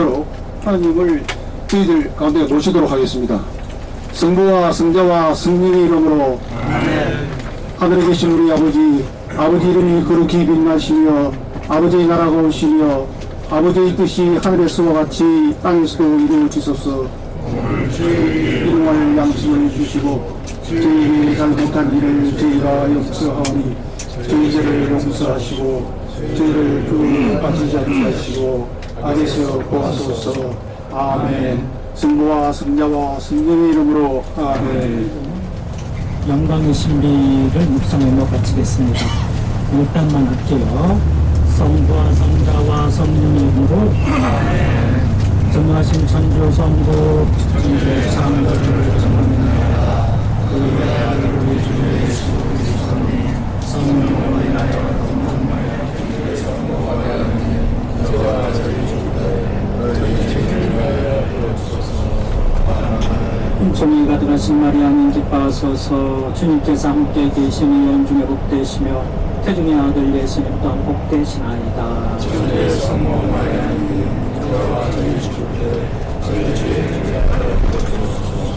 있도록 하나님을 저희들 가운데 모시도록 하겠습니다. 성부와 성자와 성령의 이름으로 하늘에 계신 우리 아버지, 아버지 이름이 거룩히 빛나시며 아버지의 나라가 오시며 아버지의 뜻이 하늘에서와 같이 땅에서도 이루어지소서. 일용할 양식을 주시고 저희에게 잘못한 일을 저희가 용서하오니 저희 죄를 용서하시고 저희를 그 빠지지 않게 하시고 악에서 구하소서. 아멘. 성부와 성자와 성령의 이름으로 아멘. 영광의 신비를 묵상으로 바치겠습니다. 일단만 할게요. 성부와 성자와 성령의 이름으로 전능하신 천주 성부 천주의 창조주를 정합니다. 그의 아들 우리 주 예수 그리스도님 성령으로 인하여 저와 저희 주께 저희 죄를 위하여 부어주소서. 은총이 가득하신 마리아님 기뻐하소서. 주님께서 함께 계시니 연중에 복되시며 태중의 아들 예수님 또한 복되시나이다. 주의 성모 마리아님 저와 저희 주께 저희 죄를 위하여 부어주소서.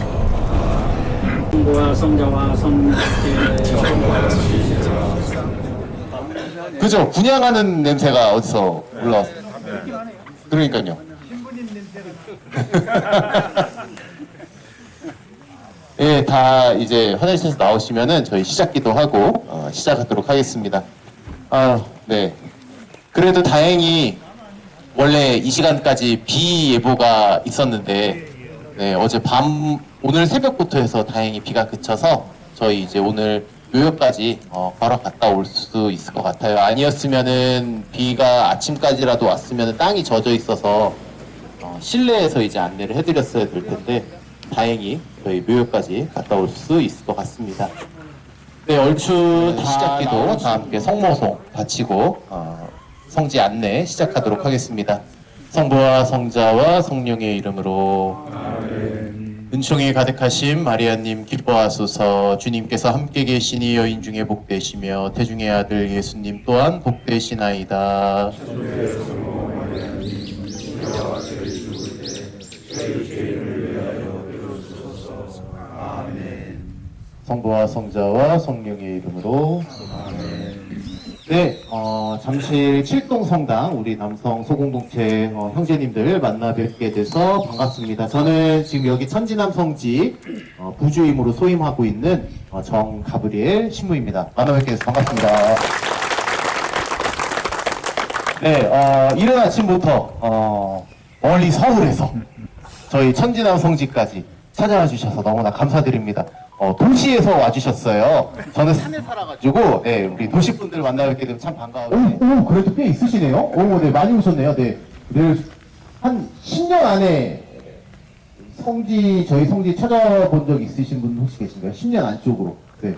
성부와 성자와 성령께 그죠? 분양하는 냄새가 어디서 올라왔어요? 그러니까요. 예, 다 이제 화장실에서 나오시면은 저희 시작기도 하고 시작하도록 하겠습니다. 네. 그래도 다행히 원래 이 시간까지 비 예보가 있었는데 네, 오늘 새벽부터 해서 다행히 비가 그쳐서 저희 이제 오늘 묘역까지 바로 갔다 올 수 있을 것 같아요. 아니었으면은 비가 아침까지라도 왔으면 땅이 젖어 있어서 실내에서 이제 안내를 해드렸어야 될 텐데 다행히 저희 묘역까지 갔다 올 수 있을 것 같습니다. 네, 얼추 시작기도 다 함께 성모송 바치고 성지 안내 시작하도록 하겠습니다. 성부와 성자와 성령의 이름으로 은총이 가득하신 마리아님 기뻐하소서. 주님께서 함께 계시니 여인 중에 복되시며 태중의 아들 예수님 또한 복되시나이다. 성부와 성자와 성령의 이름으로 네, 잠실 칠동성당 우리 남성 소공동체 형제님들 만나 뵙게 돼서 반갑습니다. 저는 지금 여기 천지남 성지 부주임으로 소임하고 있는 정가브리엘 신부입니다. 만나 뵙게 돼서 반갑습니다. 네, 이른 아침부터 멀리 서울에서 저희 천지남 성지까지 찾아와 주셔서 너무나 감사드립니다. 도시에서 와주셨어요. 저는 산에 살아가지고, 네, 우리 도시분들 만나 뵙게 되면 참 반가워요. 오, 그래도 꽤 있으시네요? 오, 네, 많이 오셨네요. 네. 한 10년 안에 저희 성지 찾아본 적 있으신 분 혹시 계신가요? 10년 안쪽으로. 네.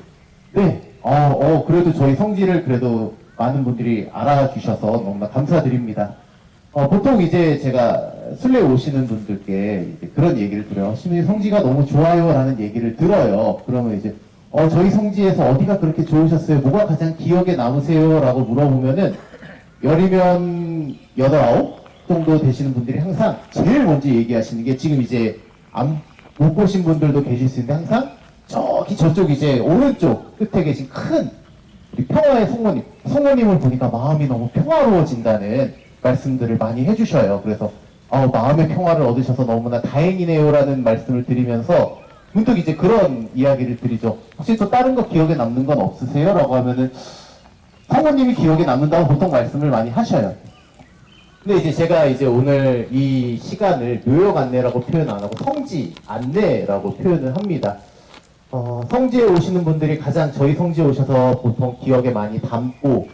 네. 그래도 저희 성지를 그래도 많은 분들이 알아주셔서 너무나 감사드립니다. 보통 이제 제가 순례 오시는 분들께 이제 그런 얘기를 드려요. 신부님 성지가 너무 좋아요 라는 얘기를 들어요. 그러면 이제 저희 성지에서 어디가 그렇게 좋으셨어요? 뭐가 가장 기억에 남으세요? 라고 물어보면은 열이면 8, 9 정도 되시는 분들이 항상 제일 먼저 얘기하시는 게 지금 이제 못 보신 분들도 계실 수 있는데 항상 저쪽 이제 오른쪽 끝에 계신 큰 우리 평화의 성모님을 보니까 마음이 너무 평화로워진다는 말씀들을 많이 해주셔요. 그래서 마음의 평화를 얻으셔서 너무나 다행이네요 라는 말씀을 드리면서 문득 이제 그런 이야기를 드리죠. 혹시 또 다른 거 기억에 남는 건 없으세요? 라고 하면은 성모님이 기억에 남는다고 보통 말씀을 많이 하셔요. 근데 이제 제가 이제 오늘 이 시간을 묘역 안내라고 표현 안 하고 성지 안내라고 표현을 합니다. 성지에 오시는 분들이 가장 저희 성지에 오셔서 보통 기억에 많이 담고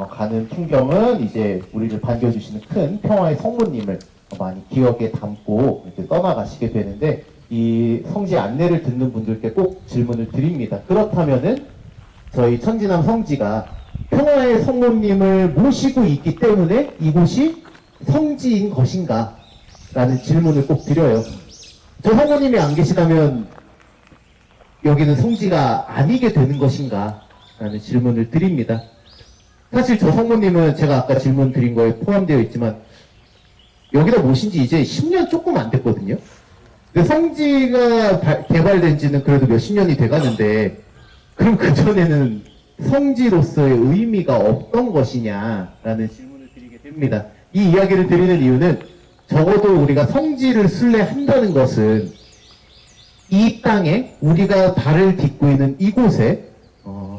가는 풍경은 이제 우리를 반겨주시는 큰 평화의 성모님을 많이 기억에 담고 이렇게 떠나가시게 되는데 이 성지 안내를 듣는 분들께 꼭 질문을 드립니다. 그렇다면은 저희 천지남 성지가 평화의 성모님을 모시고 있기 때문에 이곳이 성지인 것인가? 라는 질문을 꼭 드려요. 저 성모님이 안 계시다면 여기는 성지가 아니게 되는 것인가? 라는 질문을 드립니다. 사실 저 성모님은 제가 아까 질문 드린 거에 포함되어 있지만 여기다 모신 지 이제 10년 조금 안 됐거든요. 근데 성지가 개발된 지는 그래도 몇십 년이 돼가는데, 그럼 그전에는 성지로서의 의미가 없던 것이냐라는 질문을 드리게 됩니다. 이 이야기를 드리는 이유는 적어도 우리가 성지를 순례한다는 것은 이 땅에 우리가 발을 딛고 있는 이곳에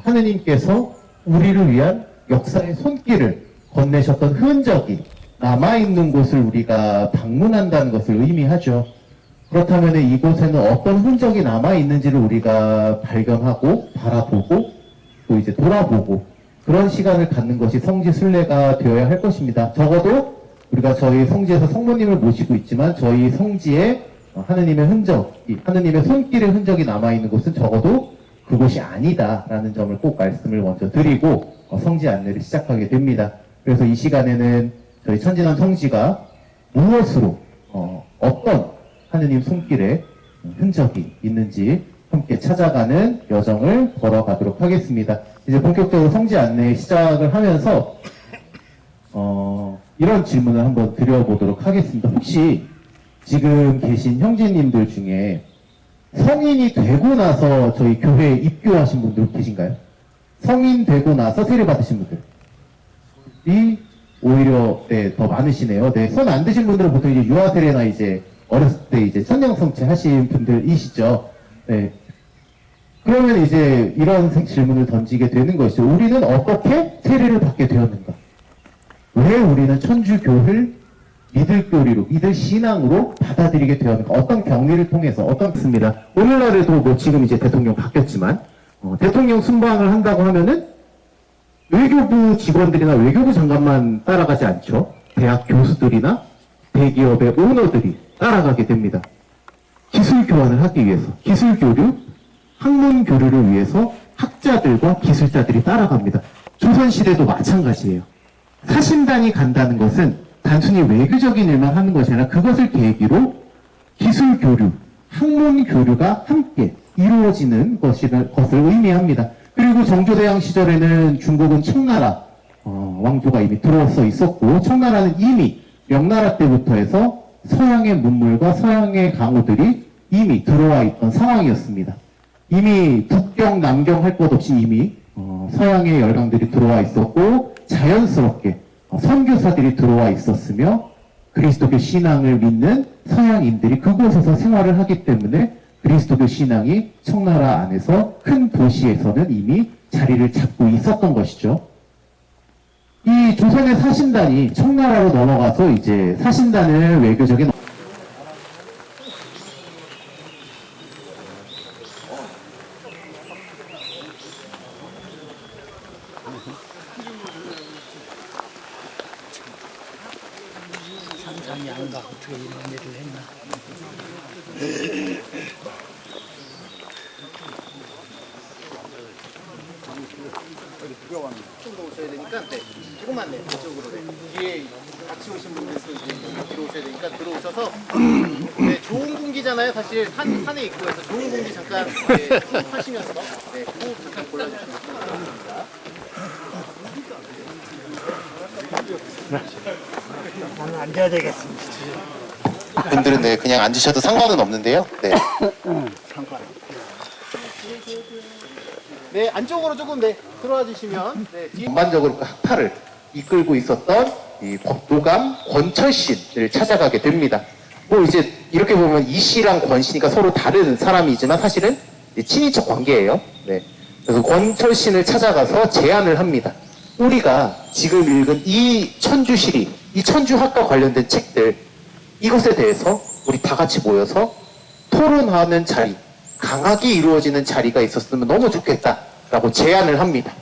하느님께서 우리를 위한 역사의 손길을 건네셨던 흔적이 남아있는 곳을 우리가 방문한다는 것을 의미하죠. 그렇다면 이곳에는 어떤 흔적이 남아있는지를 우리가 발견하고 바라보고 또 이제 돌아보고 그런 시간을 갖는 것이 성지 순례가 되어야 할 것입니다. 적어도 우리가 저희 성지에서 성모님을 모시고 있지만 저희 성지에 하느님의 흔적, 하느님의 손길의 흔적이 남아있는 곳은 적어도 그곳이 아니다라는 점을 꼭 말씀을 먼저 드리고 성지 안내를 시작하게 됩니다. 그래서 이 시간에는 저희 천진환 성지가 무엇으로 어떤 하느님 손길의 흔적이 있는지 함께 찾아가는 여정을 걸어가도록 하겠습니다. 이제 본격적으로 성지 안내 시작을 하면서 이런 질문을 한번 드려보도록 하겠습니다. 혹시 지금 계신 형제님들 중에 성인이 되고 나서 저희 교회에 입교하신 분들 계신가요? 성인 되고 나서 세례 받으신 분들이 오히려 더 많으시네요. 네, 손 안 드신 분들은 보통 이제 유아 세례나 이제 어렸을 때 이제 천년성체 하신 분들이시죠. 네. 그러면 이제 이런 질문을 던지게 되는 것이죠. 우리는 어떻게 세례를 받게 되었는가? 왜 우리는 천주교를 믿을 교리로, 믿을 신앙으로 받아들이게 되었는가? 어떤 경리를 통해서, 어떻습니다. 오늘날에도 뭐 지금 이제 대통령 바뀌었지만, 대통령 순방을 한다고 하면은 외교부 직원들이나 외교부 장관만 따라가지 않죠. 대학 교수들이나 대기업의 오너들이 따라가게 됩니다. 기술 교환을 하기 위해서, 기술 교류, 학문 교류를 위해서 학자들과 기술자들이 따라갑니다. 조선시대도 마찬가지예요. 사신단이 간다는 것은 단순히 외교적인 일만 하는 것이 아니라 그것을 계기로 기술 교류, 학문 교류가 함께 이루어지는 것을 의미합니다. 그리고 정조대왕 시절에는 중국은 청나라 왕조가 이미 들어서 있었고 청나라는 이미 명나라 때부터 해서 서양의 문물과 서양의 강호들이 이미 들어와 있던 상황이었습니다. 이미 북경, 남경 할 것 없이 이미 서양의 열강들이 들어와 있었고 자연스럽게 선교사들이 들어와 있었으며 그리스도교 신앙을 믿는 서양인들이 그곳에서 생활을 하기 때문에 그리스도교 신앙이 청나라 안에서 큰 도시에서는 이미 자리를 잡고 있었던 것이죠. 이 조선의 사신단이 청나라로 넘어가서 이제 사신단을 외교적인 상상이 안 가. 어떻게 이런 일을 했나. 이쪽으로 오셔야 되니까 조금만 이쪽으로 뒤에 같이 오신 분들도 이제 뒤로 오셔야 되니까 들어오셔서 좋은 공기잖아요. 사실 산에 있고 해서 좋은 공기 잠깐 하시면서 호흡 잠깐 골라주시면 좋겠습니다. 나는 앉아야 되겠습니다. 분들은 그냥 앉으셔도 상관은 없는데요. 상관. 네, 안쪽으로 조금 들어와 주시면 전반적으로 그 학파를 이끌고 있었던 이 법도감 권철신을 찾아가게 됩니다. 뭐 이제 이렇게 보면 이 씨랑 권 씨니까 서로 다른 사람이지만 사실은 친인척 관계예요. 그래서 권철신을 찾아가서 제안을 합니다. 우리가 지금 읽은 이 천주시리, 이 천주학과 관련된 책들 이것에 대해서 우리 다 같이 모여서 토론하는 자리, 강하게 이루어지는 자리가 있었으면 너무 좋겠다라고 제안을 합니다.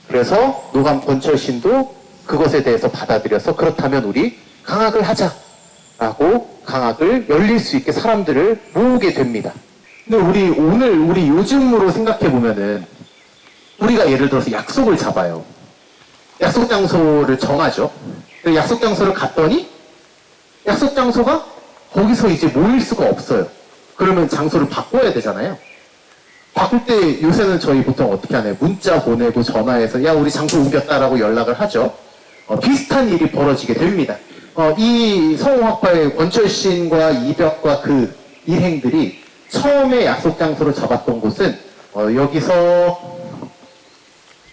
그래서 노감 권철신도 그것에 대해서 받아들여서 그렇다면 우리 강학을 하자라고 강학을 열릴 수 있게 사람들을 모으게 됩니다. 근데 우리 요즘으로 생각해 보면은 우리가 예를 들어서 약속을 잡아요. 약속 장소를 정하죠. 약속 장소를 갔더니 약속 장소가 거기서 이제 모일 수가 없어요. 그러면 장소를 바꿔야 되잖아요. 바꿀 때 요새는 저희 보통 어떻게 하나요? 문자 보내고 전화해서 야 우리 장소 옮겼다라고 연락을 하죠. 비슷한 일이 벌어지게 됩니다. 이 성호학파의 권철신과 이벽과 그 일행들이 처음에 약속 장소로 잡았던 곳은 여기서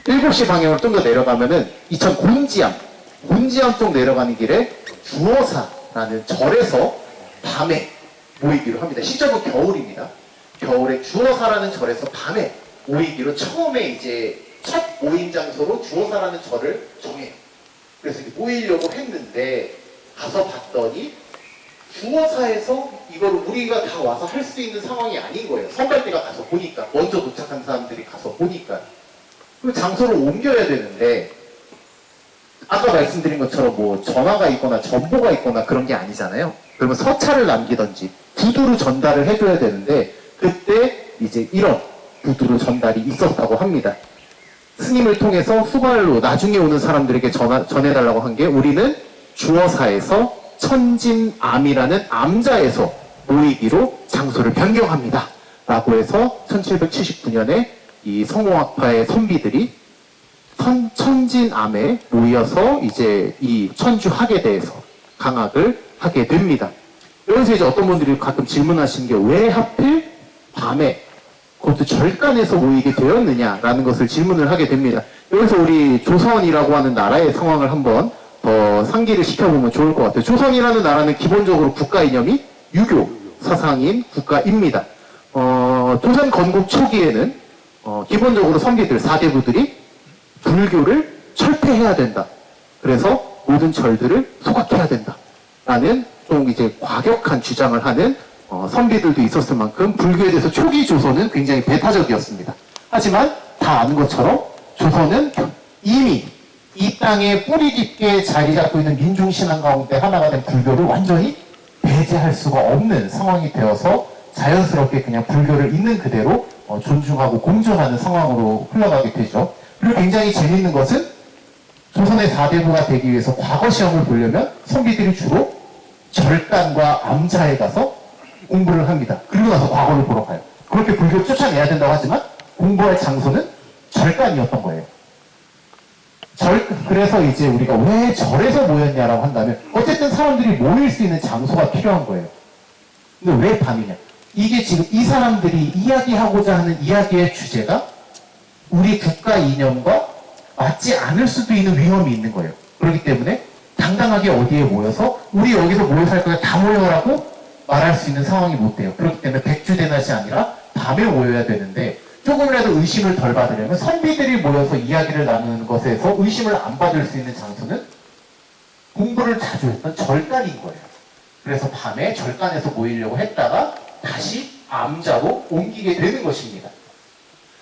7시 방향으로 좀 더 내려가면은 이천 곤지암 쪽 내려가는 길에 주어사라는 절에서 밤에 모이기로 합니다. 시점은 겨울입니다. 겨울에 주어사라는 절에서 밤에 모이기로 처음에 이제 첫 모임 장소로 주어사라는 절을 정해요. 그래서 이렇게 모이려고 했는데 가서 봤더니 주어사에서 이거를 우리가 다 와서 할 수 있는 상황이 아닌 거예요. 선발대가 가서 보니까, 먼저 도착한 사람들이 가서 보니까. 그 장소를 옮겨야 되는데 아까 말씀드린 것처럼 뭐 전화가 있거나 정보가 있거나 그런 게 아니잖아요. 그러면 서찰을 남기던지 구두로 전달을 해줘야 되는데 그때 이제 이런 구두로 전달이 있었다고 합니다. 스님을 통해서 수발로 나중에 오는 사람들에게 전해달라고 한 게 우리는 주어사에서 천진암이라는 암자에서 모이기로 장소를 변경합니다. 라고 해서 1779년에 이 성호학파의 선비들이 천진암에 모여서 이제 이 천주학에 대해서 강학을 하게 됩니다. 여기서 이제 어떤 분들이 가끔 질문하시는 게 왜 하필 밤에 그것도 절간에서 모이게 되었느냐라는 것을 질문을 하게 됩니다. 여기서 우리 조선이라고 하는 나라의 상황을 한번 더 상기를 시켜보면 좋을 것 같아요. 조선이라는 나라는 기본적으로 국가 이념이 유교 사상인 국가입니다. 조선 건국 초기에는 기본적으로 선비들, 사대부들이 불교를 철폐해야 된다. 그래서 모든 절들을 소각해야 된다. 라는 좀 이제 과격한 주장을 하는 선비들도 있었을 만큼 불교에 대해서 초기 조선은 굉장히 배타적이었습니다. 하지만 다 아는 것처럼 조선은 이미 이 땅에 뿌리 깊게 자리 잡고 있는 민중신앙 가운데 하나가 된 불교를 완전히 배제할 수가 없는 상황이 되어서 자연스럽게 그냥 불교를 있는 그대로 존중하고 공존하는 상황으로 흘러가게 되죠. 그리고 굉장히 재밌는 것은 조선의 4대부가 되기 위해서 과거 시험을 보려면 선비들이 주로 절간과 암자에 가서 공부를 합니다. 그리고 나서 과거를 보러 가요. 그렇게 불교를 쫓아내야 된다고 하지만 공부할 장소는 절간이었던 거예요. 그래서 이제 우리가 왜 절에서 모였냐라고 한다면 어쨌든 사람들이 모일 수 있는 장소가 필요한 거예요. 근데 왜 밤이냐? 이게 지금 이 사람들이 이야기하고자 하는 이야기의 주제가 우리 국가 이념과 맞지 않을 수도 있는 위험이 있는 거예요. 그렇기 때문에 당당하게 어디에 모여서 우리 여기서 모여 살 거야 다 모여라고 말할 수 있는 상황이 못 돼요. 그렇기 때문에 백주대낮이 아니라 밤에 모여야 되는데 조금이라도 의심을 덜 받으려면 선비들이 모여서 이야기를 나누는 것에서 의심을 안 받을 수 있는 장소는 공부를 자주 했던 절간인 거예요. 그래서 밤에 절간에서 모이려고 했다가 다시 암자로 옮기게 되는 것입니다.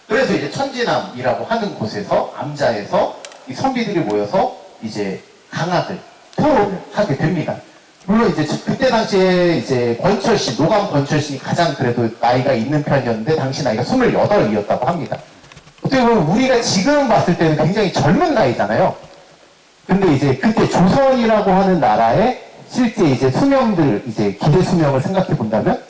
그래서 이제 천진암이라고 하는 곳에서 암자에서 이 선비들이 모여서 이제 강학을 토론을 하게 됩니다. 물론 이제 그때 당시에 이제 권철신, 노감 권철신이 가장 그래도 나이가 있는 편이었는데 당시 나이가 28이었다고 합니다. 어떻게 보면 우리가 지금 봤을 때는 굉장히 젊은 나이잖아요. 근데 이제 그때 조선이라고 하는 나라의 실제 이제 수명들, 이제 기대 수명을 생각해 본다면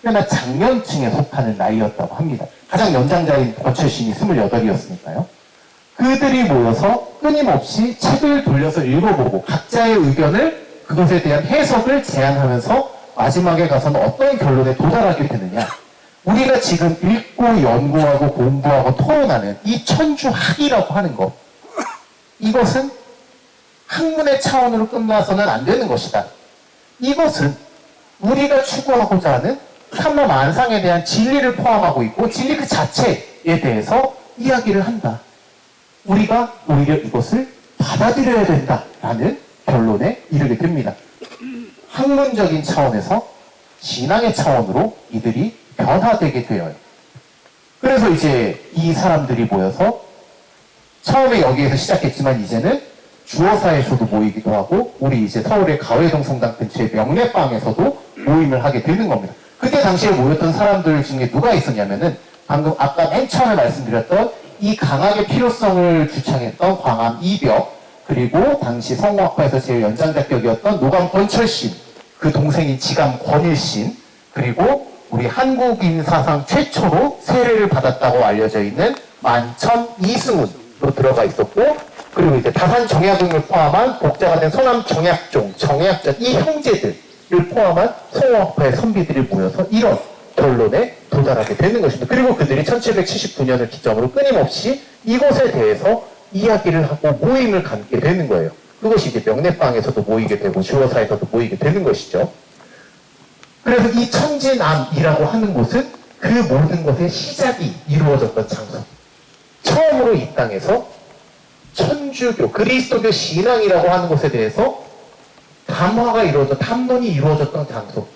꽤나 장년층에 속하는 나이였다고 합니다. 가장 연장자인 권철신이 28이었으니까요. 그들이 모여서 끊임없이 책을 돌려서 읽어보고 각자의 의견을 그것에 대한 해석을 제안하면서 마지막에 가서는 어떤 결론에 도달하게 되느냐. 우리가 지금 읽고 연구하고 공부하고 토론하는 이 천주학이라고 하는 것, 이것은 학문의 차원으로 끝나서는 안 되는 것이다. 이것은 우리가 추구하고자 하는 삼라만상에 대한 진리를 포함하고 있고 진리 그 자체에 대해서 이야기를 한다. 우리가 오히려 이것을 받아들여야 된다라는 결론에 이르게 됩니다. 학문적인 차원에서 신앙의 차원으로 이들이 변화되게 되어요. 그래서 이제 이 사람들이 모여서 처음에 여기에서 시작했지만 이제는 주어사에서도 모이기도 하고 우리 이제 서울의 가회동 성당 근처의 명례방에서도 모임을 하게 되는 겁니다. 그때 당시에 모였던 사람들 중에 누가 있었냐면은 방금 아까 맨 처음에 말씀드렸던 이 강학의 필요성을 주창했던 광암 이벽, 그리고 당시 성호학파에서 제일 연장자격이었던 노감 권철신, 그 동생인 지감 권일신, 그리고 우리 한국인 사상 최초로 세례를 받았다고 알려져 있는 만천 이승훈도 들어가 있었고, 그리고 이제 다산 정약용을 포함한 복자가 된 서남 정약종, 정약전 이 형제들을 포함한 송화파의 선비들이 모여서 이런 결론에 도달하게 되는 것입니다. 그리고 그들이 1779년을 기점으로 끊임없이 이것에 대해서 이야기를 하고 모임을 갖게 되는 거예요. 그것이 이제 명례방에서도 모이게 되고 주어사에서도 모이게 되는 것이죠. 그래서 이 천진암이라고 하는 곳은 그 모든 것의 시작이 이루어졌던 장소. 처음으로 이 땅에서 천주교, 그리스도교 신앙이라고 하는 것에 대해서 담화가 이루어져, 탐론이 이루어졌던 장소.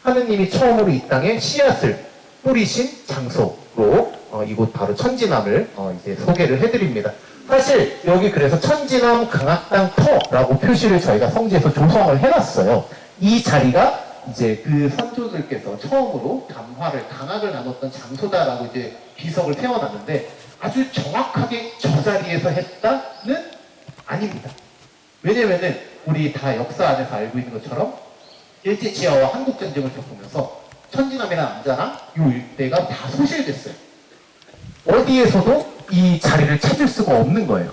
하느님이 처음으로 이 땅에 씨앗을 뿌리신 장소로 이곳 바로 천진암을 이제 소개를 해드립니다. 사실 여기 그래서 천진암 강악당 터라고 표시를 저희가 성지에서 조성을 해놨어요. 이 자리가 이제 그 선조들께서 처음으로 담화를, 강학을 나눴던 장소다라고 이제 비석을 세워놨는데 아주 정확하게 저 자리에서 했다는 아닙니다. 왜냐면은 우리 다 역사 안에서 알고 있는 것처럼 일제치하와 한국전쟁을 겪으면서 천진암이나 남자랑 이 일대가 다 소실됐어요. 어디에서도 이 자리를 찾을 수가 없는 거예요.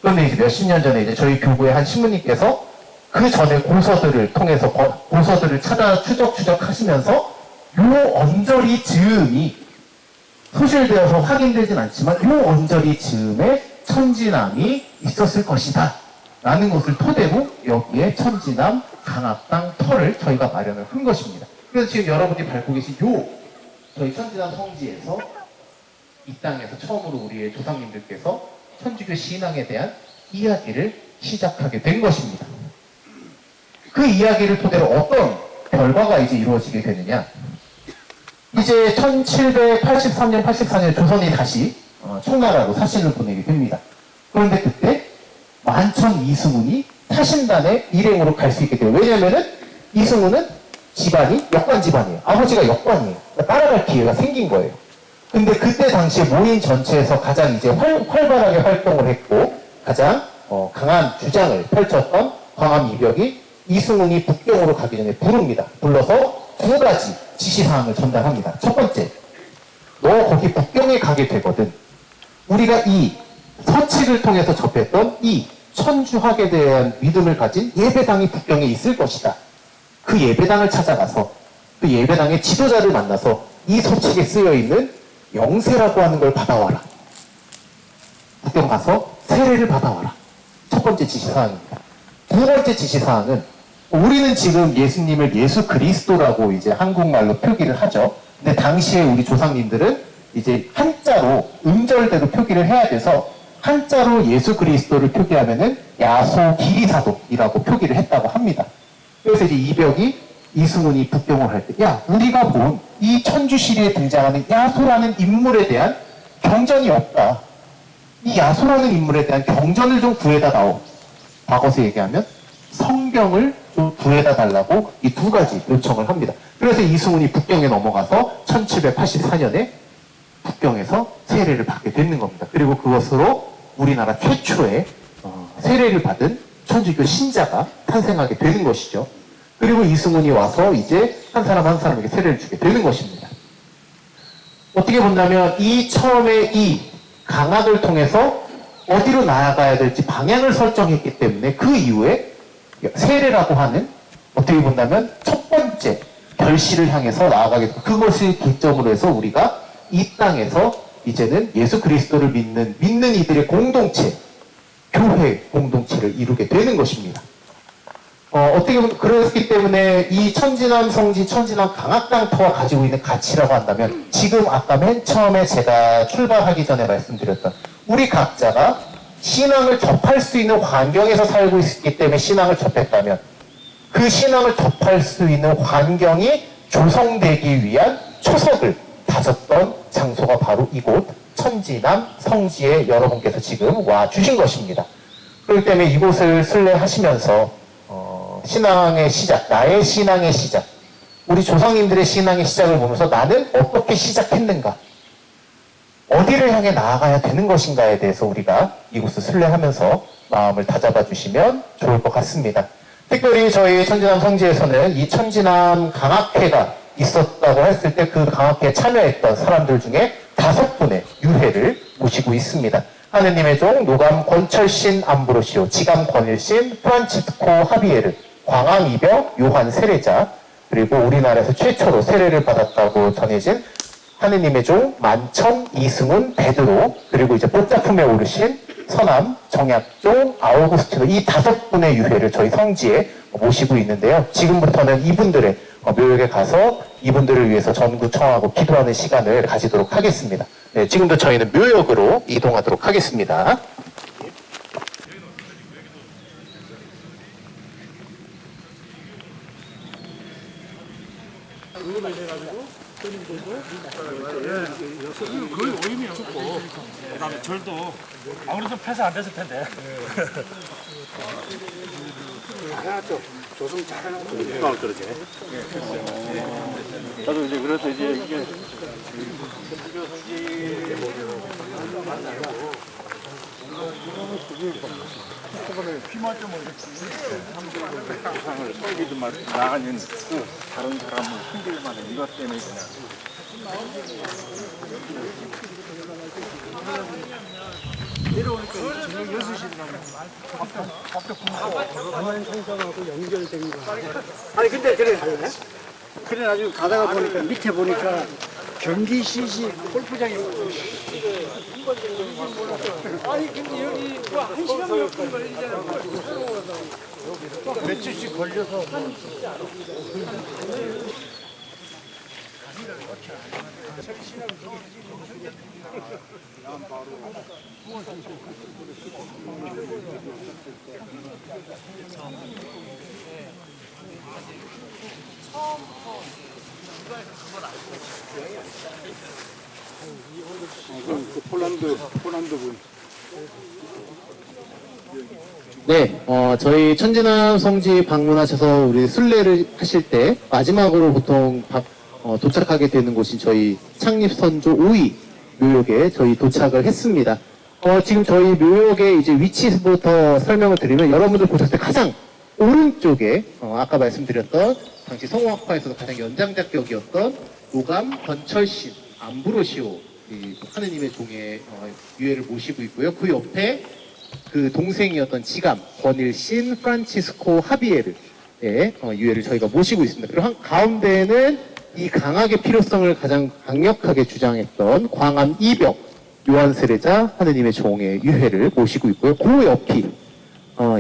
그런데 이제 몇십 년 전에 이제 저희 교구의 한 신부님께서 그 전에 고서들을 통해서 고서들을 찾아 추적하시면서 요 언저리 즈음이 소실되어서 확인되진 않지만 요 언저리 즈음에 천진암이 있었을 것이다 라는 것을 토대로 여기에 천진암 강악당 터를 저희가 마련을 한 것입니다. 그래서 지금 여러분이 밟고 계신 요 저희 천진암 성지에서 이 땅에서 처음으로 우리의 조상님들께서 천주교 신앙에 대한 이야기를 시작하게 된 것입니다. 그 이야기를 토대로 어떤 결과가 이제 이루어지게 되느냐. 이제 1783년, 84년 조선이 다시 청나라로 사신을 보내게 됩니다. 그런데 그때 만천 이승훈이 사신단의 일행으로 갈 수 있게 돼요. 왜냐면은 이승훈은 집안이 역관 집안이에요. 아버지가 역관이에요. 그러니까 따라갈 기회가 생긴 거예요. 근데 그때 당시에 모인 전체에서 가장 이제 활발하게 활동을 했고 가장 강한 주장을 펼쳤던 광암 이벽이 이승훈이 북경으로 가기 전에 부릅니다. 불러서 두 가지 지시사항을 전달합니다. 첫 번째, 너 거기 북경에 가게 되거든. 우리가 이 서칙을 통해서 접했던 이 천주학에 대한 믿음을 가진 예배당이 북경에 있을 것이다. 그 예배당을 찾아가서 그 예배당의 지도자를 만나서 이 서칙에 쓰여있는 영세라고 하는 걸 받아와라. 북경 가서 세례를 받아와라. 첫 번째 지시사항입니다. 두 번째 지시사항은 우리는 지금 예수님을 예수 그리스도라고 이제 한국말로 표기를 하죠. 근데 당시에 우리 조상님들은 이제 한자로 음절대로 표기를 해야 돼서 한자로 예수 그리스도를 표기하면은 야소 기리사도이라고 표기를 했다고 합니다. 그래서 이제 이벽이 이승훈이 북경을 할 때, 야, 우리가 본 이 천주시리에 등장하는 야소라는 인물에 대한 경전이 없다. 이 야소라는 인물에 대한 경전을 좀 구해다 다오. 과거서 얘기하면 성경을 좀 구해다 달라고 이 두 가지 요청을 합니다. 그래서 이승훈이 북경에 넘어가서 1784년에 북경에서 세례를 받게 되는 겁니다. 그리고 그것으로 우리나라 최초의 세례를 받은 천주교 신자가 탄생하게 되는 것이죠. 그리고 이승훈이 와서 이제 한 사람 한 사람에게 세례를 주게 되는 것입니다. 어떻게 본다면 이 처음에 이 강학을 통해서 어디로 나아가야 될지 방향을 설정했기 때문에 그 이후에 세례라고 하는 어떻게 본다면 첫 번째 결실을 향해서 나아가게 되고 그것을 기점으로 해서 우리가 이 땅에서 이제는 예수 그리스도를 믿는 이들의 공동체, 교회 공동체를 이루게 되는 것입니다. 어떻게 보면 그렇기 때문에 이 천진암 성지, 천진암 강악당 터가 가지고 있는 가치라고 한다면 지금 아까 맨 처음에 제가 출발하기 전에 말씀드렸던 우리 각자가 신앙을 접할 수 있는 환경에서 살고 있기 때문에 신앙을 접했다면 그 신앙을 접할 수 있는 환경이 조성되기 위한 초석을 다졌던 장소가 바로 이곳 천진암 성지에 여러분께서 지금 와 주신 것입니다. 그렇기 때문에 이곳을 순례하시면서 신앙의 시작, 나의 신앙의 시작, 우리 조상님들의 신앙의 시작을 보면서 나는 어떻게 시작했는가, 어디를 향해 나아가야 되는 것인가에 대해서 우리가 이곳을 순례하면서 마음을 다잡아 주시면 좋을 것 같습니다. 특별히 저희 천진암 성지에서는 이 천진암 강학회가 있었다고 했을 때 그 강학회에 참여했던 사람들 중에 5분의 유해를 모시고 있습니다. 하느님의 종 노감 권철신 암브로시오, 지감 권일신 프란치스코 하비에르, 광암 이병 요한 세례자, 그리고 우리나라에서 최초로 세례를 받았다고 전해진 하느님의 종 만천 이승훈 베드로, 그리고 이제 꽃작품에 오르신 서남 정약종 아우구스티노, 이 5분의 유해를 저희 성지에 모시고 있는데요. 지금부터는 이분들의 묘역에 가서 이분들을 위해서 전구 청하고 기도하는 시간을 가지도록 하겠습니다. 네, 지금도 저희는 묘역으로 이동하도록 하겠습니다. 거의 오임이요. 죽고 그다음에 절도 아무래도 폐쇄 안 됐을 텐데. 조성 잘 해놓고 그러지. 나도 이제 그래서 이제 이게 피만 좀 상을 설비도 나가는 다른 사람을 힘들만 해. 이것 때문에 그냥. 내려오니까 저녁 6시라면 밥도 굶고 가만 생각하고 연결된 거. 아니 근데 그래 나중에 가다가 보니까 밑에 보니까 경기 CC 골프장이 아니 근데 여기 한 시간 몇 분 걸리잖아요. 며칠씩 걸려서 폴란드 분. 네, 저희 천진암 성지 방문하셔서 우리 순례를 하실 때 마지막으로 보통 도착하게 되는 곳이 저희 창립선조 5위 묘역에 저희 도착을 했습니다. 지금 저희 묘역의 이제 위치부터 설명을 드리면 여러분들 보셨을 때 가장 오른쪽에 아까 말씀드렸던 당시 성호학파에서도 가장 연장자격이었던 노감 권철신 암브로시오 하느님의 종의 유해를 모시고 있고요. 그 옆에 그 동생이었던 지감 권일신 프란치스코 하비에르의 유해를 저희가 모시고 있습니다. 그리고 가운데에는 이 강하게 필요성을 가장 강력하게 주장했던 광암 이병 요한 세례자 하느님의 종의 유해를 모시고 있고요. 그 옆이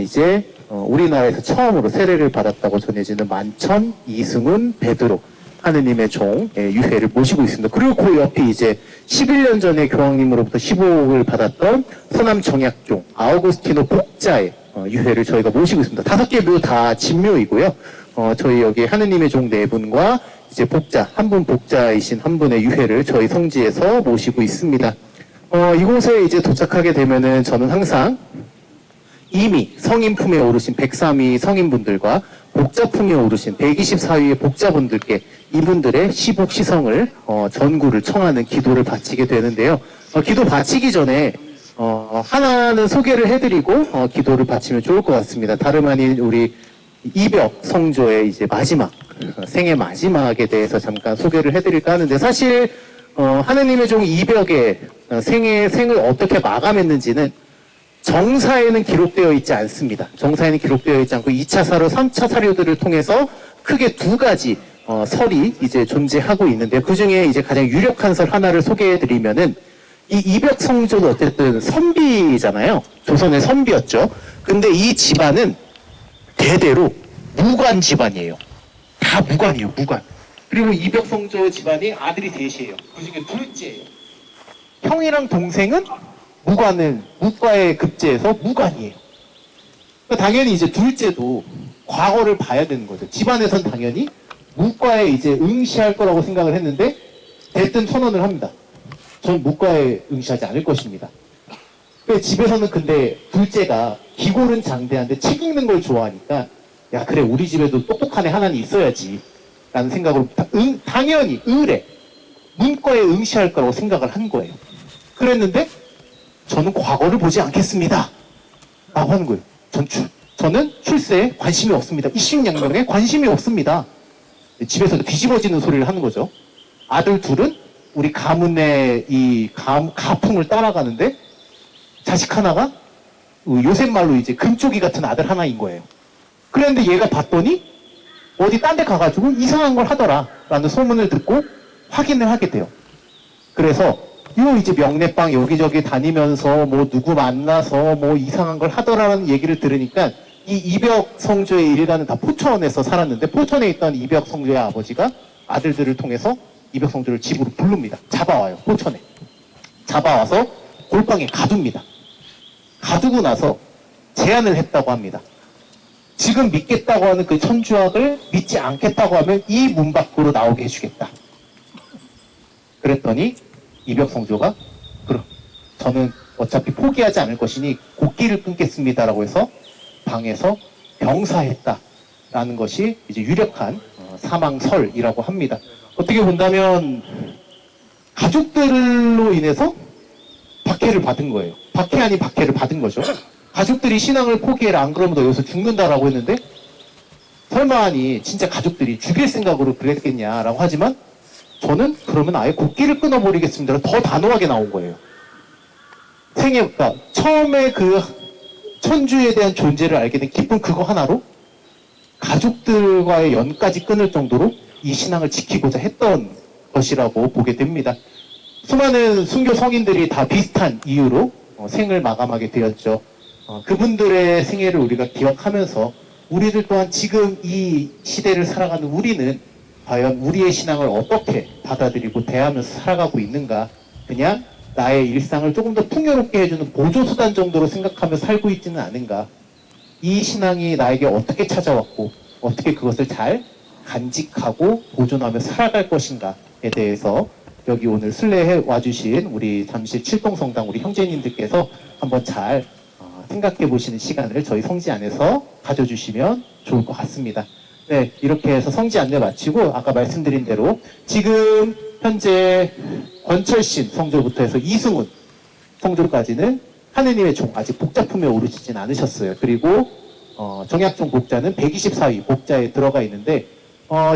이제 우리나라에서 처음으로 세례를 받았다고 전해지는 만천 이승훈 베드로 하느님의 종 유해를 모시고 있습니다. 그리고 그 옆이 이제 11년 전에 교황님으로부터 시복을 받았던 서남 정약종 아우구스티노 복자의 유해를 저희가 모시고 있습니다. 5개 묘 다 진묘이고요. 저희 여기 하느님의 종 4분과 이제 복자, 한 분 복자이신 한 분의 유해를 저희 성지에서 모시고 있습니다. 이곳에 이제 도착하게 되면은 저는 항상 이미 성인 품에 오르신 103위 성인분들과 복자 품에 오르신 124위의 복자분들께 이분들의 시복 시성을 전구를 청하는 기도를 바치게 되는데요. 기도 바치기 전에 하나는 소개를 해드리고 기도를 바치면 좋을 것 같습니다. 다름 아닌 우리 이벽 성조의 이제 마지막 생애 마지막에 대해서 잠깐 소개를 해드릴까 하는데, 사실 하느님의 종 이벽의 생을 어떻게 마감했는지는 정사에는 기록되어 있지 않습니다. 정사에는 기록되어 있지 않고 2차 사료, 3차 사료들을 통해서 크게 2가지 설이 이제 존재하고 있는데, 그 중에 이제 가장 유력한 설 하나를 소개해드리면은, 이 이벽 성조는 어쨌든 선비잖아요. 조선의 선비였죠. 근데 이 집안은 대대로 무관 집안이에요. 다 무관이에요, 무관. 그리고 이벽 성조 집안이 아들이 셋이에요. 그 중에 둘째예요. 형이랑 동생은 무과에 급제해서 무관이에요. 그러니까 당연히 이제 둘째도 과거를 봐야 되는 거죠. 집안에선 당연히 무과에 이제 응시할 거라고 생각을 했는데, 대뜸 선언을 합니다. 전 무과에 응시하지 않을 것입니다. 그러니까 집에서는 근데 둘째가 기골은 장대한데 책 읽는 걸 좋아하니까, 야 그래 우리 집에도 똑똑한 애 하나는 있어야지 라는 생각으로 당연히 의뢰 문과에 응시할 거라고 생각을 한 거예요. 그랬는데 저는 과거를 보지 않겠습니다 라고 하는 거예요. 저는 출세에 관심이 없습니다. 이식양명에 관심이 없습니다. 집에서 뒤집어지는 소리를 하는 거죠. 아들 둘은 우리 가문의 이 가풍을 따라가는데 자식 하나가 요새 말로 이제 금쪽이 같은 아들 하나인 거예요. 그런데 얘가 봤더니 어디 딴 데 가가지고 이상한 걸 하더라 라는 소문을 듣고 확인을 하게 돼요. 그래서 요 이제 명례방 여기저기 다니면서 뭐 누구 만나서 뭐 이상한 걸 하더라라는 얘기를 들으니까 이 이벽 성조의 일가는 다 포천에서 살았는데 포천에 있던 이벽 성조의 아버지가 아들들을 통해서 이벽 성조를 집으로 부릅니다. 잡아와요. 포천에. 잡아와서 골방에 가둡니다. 가두고 나서 제안을 했다고 합니다. 지금 믿겠다고 하는 그 천주학을 믿지 않겠다고 하면 이 문 밖으로 나오게 해주겠다. 그랬더니 이벽성조가 그럼 저는 어차피 포기하지 않을 것이니 곡기를 끊겠습니다라고 해서 방에서 병사했다라는 것이 이제 유력한 사망설이라고 합니다. 어떻게 본다면 가족들로 인해서 박해를 받은 거예요. 박해 아닌 박해를 받은 거죠. 가족들이 신앙을 포기해라 안 그러면 너 여기서 죽는다라고 했는데 설마하니 진짜 가족들이 죽일 생각으로 그랬겠냐라고 하지만 저는 그러면 아예 곡기를 끊어버리겠습니다. 더 단호하게 나온 거예요. 그러니까 처음에 그 천주에 대한 존재를 알게 된 기쁨 그거 하나로 가족들과의 연까지 끊을 정도로 이 신앙을 지키고자 했던 것이라고 보게 됩니다. 수많은 순교 성인들이 다 비슷한 이유로 생을 마감하게 되었죠. 그분들의 생애를 우리가 기억하면서 우리들 또한 지금 이 시대를 살아가는 우리는 과연 우리의 신앙을 어떻게 받아들이고 대하면서 살아가고 있는가? 그냥 나의 일상을 조금 더 풍요롭게 해주는 보조수단 정도로 생각하며 살고 있지는 않은가? 이 신앙이 나에게 어떻게 찾아왔고 어떻게 그것을 잘 간직하고 보존하며 살아갈 것인가에 대해서 여기 오늘 순례해 와주신 우리 잠실 칠동성당 우리 형제님들께서 한번 잘 생각해 보시는 시간을 저희 성지 안에서 가져주시면 좋을 것 같습니다. 네, 이렇게 해서 성지 안내 마치고 아까 말씀드린 대로 지금 현재 권철신 성조부터 해서 이승훈 성조까지는 하느님의 종 아직 복자품에 오르시진 않으셨어요. 그리고 정약종 복자는 124위 복자에 들어가 있는데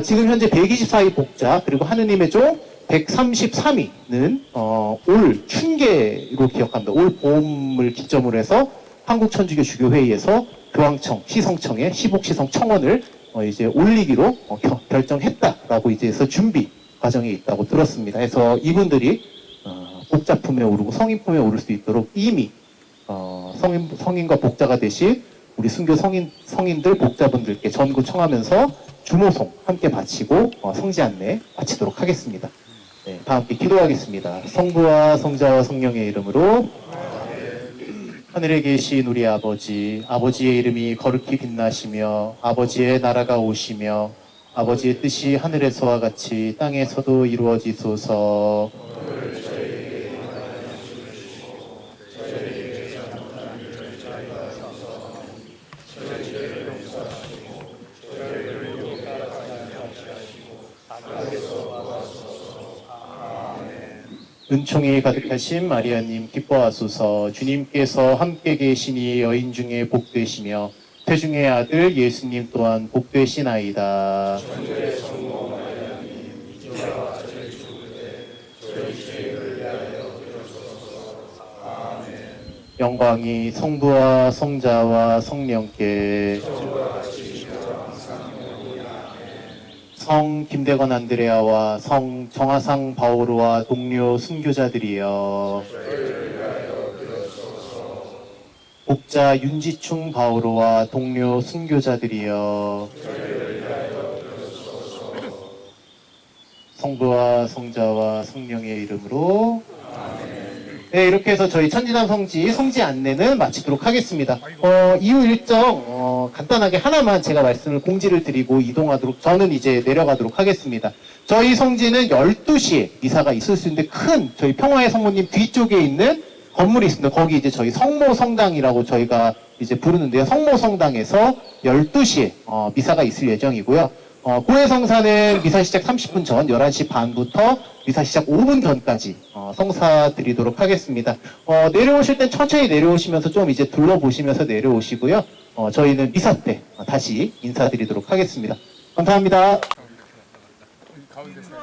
지금 현재 124위 복자 그리고 하느님의 종 133위는 올 춘계로 기억합니다. 올 봄을 기점으로 해서 한국천주교 주교회의에서 교황청, 시성청에 시복시성 청원을 이제 올리기로 결정했다라고 이제 해서 준비 과정에 있다고 들었습니다. 그래서 이분들이 복자품에 오르고 성인품에 오를 수 있도록 이미 성인과 복자가 되신 우리 순교 성인들 복자분들께 전구 청하면서 주모송 함께 바치고 성지 안내 마치도록 하겠습니다. 네, 다 함께 기도하겠습니다. 성부와 성자와 성령의 이름으로 하늘에 계신 우리 아버지, 아버지의 이름이 거룩히 빛나시며 아버지의 나라가 오시며 아버지의 뜻이 하늘에서와 같이 땅에서도 이루어지소서. 은총이 가득하신 마리아님 기뻐하소서. 주님께서 함께 계시니 여인 중에 복되시며 태중의 아들 예수님 또한 복되시나이다. 영광이 성부와 성자와 성령께 성 김대건 안드레아와 성 정하상 바오로와 동료 순교자들이여 복자 윤지충 바오로와 동료 순교자들이여 성부와 성자와 성령의 이름으로 네, 이렇게 해서 저희 천지남 성지 안내는 마치도록 하겠습니다. 이후 일정 간단하게 하나만 제가 말씀을 공지를 드리고 이동하도록 저는 이제 내려가도록 하겠습니다. 저희 성지는 12시에 미사가 있을 수 있는데 큰 저희 평화의 성모님 뒤쪽에 있는 건물이 있습니다. 거기 이제 저희 성모성당이라고 저희가 이제 부르는데요. 성모성당에서 12시에 미사가 있을 예정이고요. 고해성사는 미사 시작 30분 전 11시 반부터 미사 시작 5분 전까지 성사 드리도록 하겠습니다. 내려오실 땐 천천히 내려오시면서 좀 이제 둘러보시면서 내려오시고요. 저희는 미사 때 다시 인사드리도록 하겠습니다. 감사합니다. 가운데서